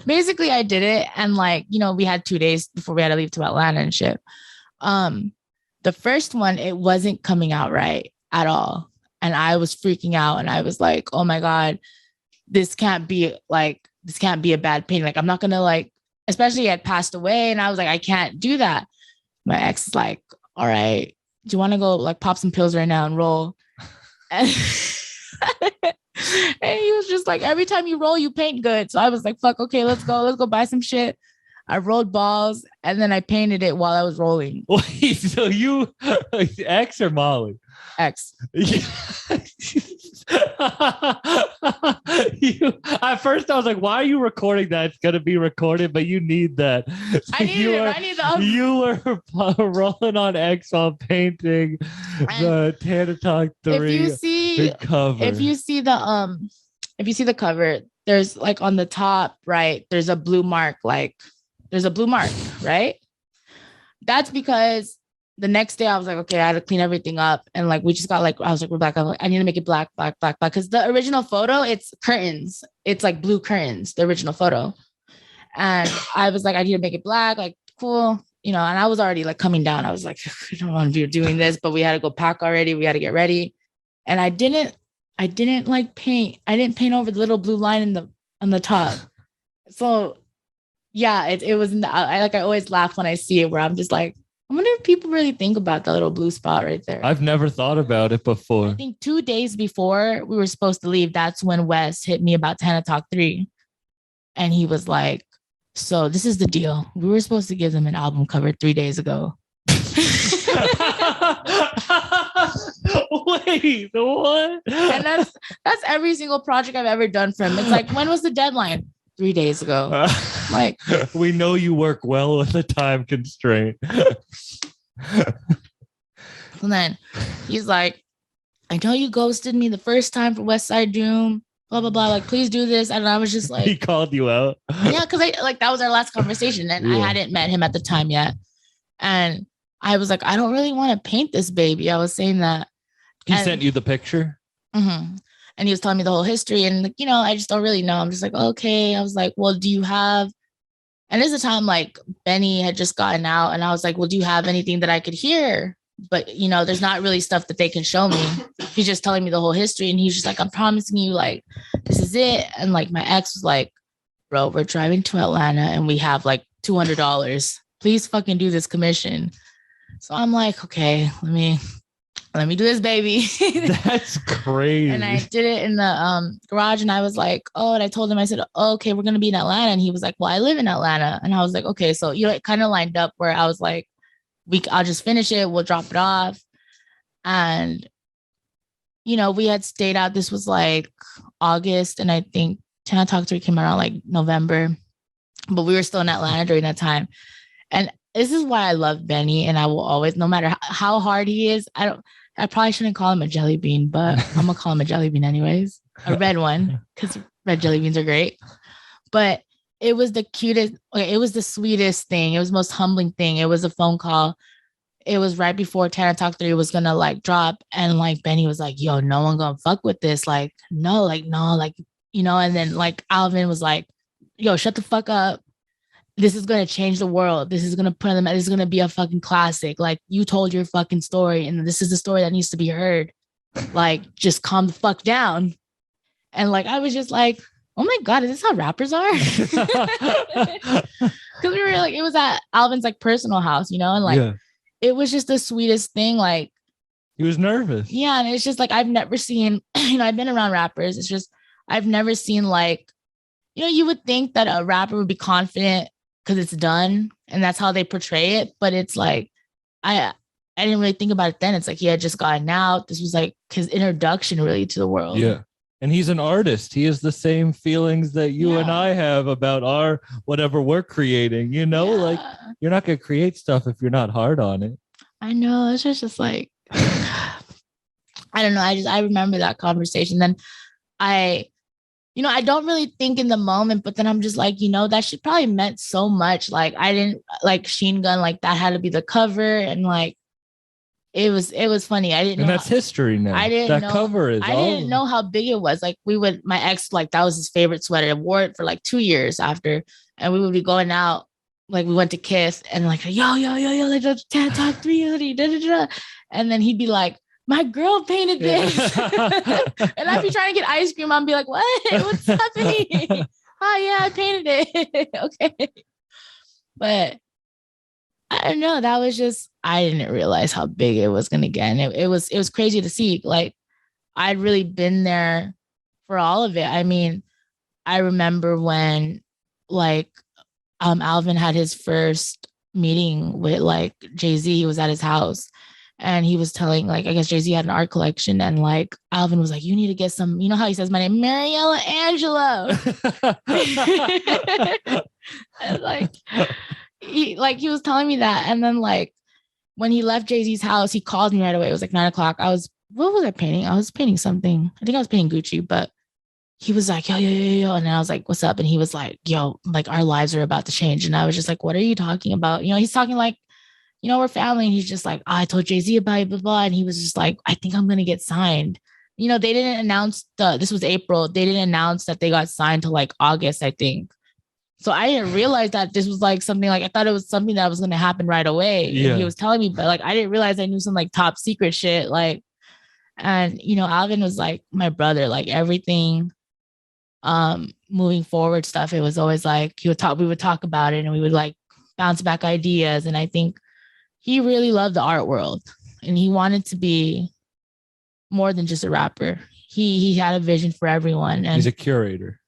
basically I did it. And like, we had 2 days before we had to leave to Atlanta and shit. Um, the first one, it wasn't coming out right at all. And I was freaking out and I was like, oh my God, this can't be a bad painting. Like, I'm not gonna like, especially I had passed away. And I was like, I can't do that. My ex is like, all right, do you want to go like pop some pills right now and roll? And, and he was just like, every time you roll, you paint good. So I was like, fuck, okay, let's go buy some shit. I rolled balls and then I painted it while I was rolling. Wait, so you X or Molly? X. At first I was like, why are you recording that? It's gonna be recorded, but you need that. So I need the you were rolling on X while painting the Tana Talk 3 cover. If you see the cover, there's like on the top right, there's a blue mark, right? That's because the next day I was like, okay, I had to clean everything up. And like, we just got like, I was like, Rebecca, like, I need to make it black. Cause the original photo, it's curtains. It's like blue curtains, the original photo. And I was like, I need to make it black, like cool. And I was already like coming down. I was like, I don't want to be doing this, but we had to go pack already. We had to get ready. And I didn't like paint. I didn't paint over the little blue line on the top. So yeah, it was, I always laugh when I see it where I'm just like, I wonder if people really think about the little blue spot right there. I've never thought about it before. I think 2 days before we were supposed to leave, that's when Wes hit me about Tana Talk 3. And he was like, so this is the deal. We were supposed to give them an album cover 3 days ago. Wait, what? And that's every single project I've ever done for him. It's like, when was the deadline? 3 days ago. Like, we know you work well with a time constraint. And then he's like, I know you ghosted me the first time for West Side Doom, blah blah blah, like please do this. And I was just like, he called you out. Yeah, because that was our last conversation and I hadn't met him at the time yet. And I was like, I don't really want to paint this baby. I was saying that. He sent you the picture? Mm-hmm. And he was telling me the whole history. And, like, I just don't really know. I'm just like, okay. I was like, well, do you have... And this is the time, like, Benny had just gotten out. And I was like, well, do you have anything that I could hear? But, there's not really stuff that they can show me. He's just telling me the whole history. And he's just like, I'm promising you, like, this is it. And, like, my ex was like, bro, we're driving to Atlanta and we have, like, $200. Please fucking do this commission. So I'm like, okay, let me do this, baby. That's crazy. And I did it in the garage and I was like, oh, and I told him, I said, oh, okay, we're going to be in Atlanta. And he was like, well, I live in Atlanta. And I was like, okay. So, it kind of lined up where I was like, I'll just finish it. We'll drop it off. And, we had stayed out. This was like August. And I think Tana Talk 3 came around like November, but we were still in Atlanta during that time. And this is why I love Benny. And I will always, no matter how hard he is, I probably shouldn't call him a jelly bean, but I'm going to call him a jelly bean anyways. A red one, because red jelly beans are great. But it was the cutest, it was the sweetest thing. It was the most humbling thing. It was a phone call. It was right before Tana Talk 3 was going to like drop. And like Benny was like, yo, no one going to fuck with this. Like, no. And then like Alvin was like, yo, shut the fuck up. This is going to change the world. This is going to this is going to be a fucking classic. Like, you told your fucking story and this is the story that needs to be heard. Like, just calm the fuck down. And like, I was just like, oh my God, is this how rappers are? Because we were like, it was at Alvin's like personal house, and like, It was just the sweetest thing. Like, he was nervous. Yeah. And it's just like, I've never seen, I've been around rappers. It's just, I've never seen like, you would think that a rapper would be confident because it's done and that's how they portray it. But it's like, I didn't really think about it then. It's like he had just gotten out. This was like his introduction really to the world. Yeah. And he's an artist. He has the same feelings that you and I have about our whatever we're creating, like you're not going to create stuff if you're not hard on it. I know. It's just like, I don't know. I remember that conversation. Then I don't really think in the moment, but then I'm just like, that shit probably meant so much. Like, I didn't like Sheen Gun, like that had to be the cover. And like, it was funny. I didn't And know that's history now. I didn't That know cover is I all didn't know how big it was. Like my ex, like that was his favorite sweater. I wore it for like 2 years after, and we would be going out. Like we went to Kiss and like yo, like talk 3 da, da, da. And then he'd be like, my girl painted this. And I'd be trying to get ice cream. I'd be like, what? What's happening? Oh yeah, I painted it. Okay. But I don't know. That was just I didn't realize how big it was gonna get. And it was crazy to see. Like I'd really been there for all of it. I mean, I remember when like Alvin had his first meeting with like Jay-Z. He was at his house and he was telling like I guess Jay-Z had an art collection and like Alvin was like, you need to get some, you know how he says my name, Mariella Angelo. And he was telling me that. And then like when he left Jay-Z's house, he called me right away. It was like 9 o'clock. What was I painting? I was painting something. I think I was painting Gucci, but he was like, yo. And then I was like, what's up? And he was like, yo, like our lives are about to change. And I was just like, what are you talking about? You know, he's talking like, you know, we're family. And he's just like, I told Jay-Z about it, blah, blah. And he was just like, I think I'm going to get signed. You know, they didn't announce this was April. They didn't announce that they got signed to like August, I think. So I didn't realize that this was like something like I thought it was something that was going to happen right away. Yeah. And he was telling me, but like I didn't realize I knew some like top secret shit. Like, and you know, Alvin was like my brother, like everything moving forward stuff. It was always like we would talk about it and we would like bounce back ideas. And I think he really loved the art world and he wanted to be more than just a rapper. He had a vision for everyone. And he's a curator.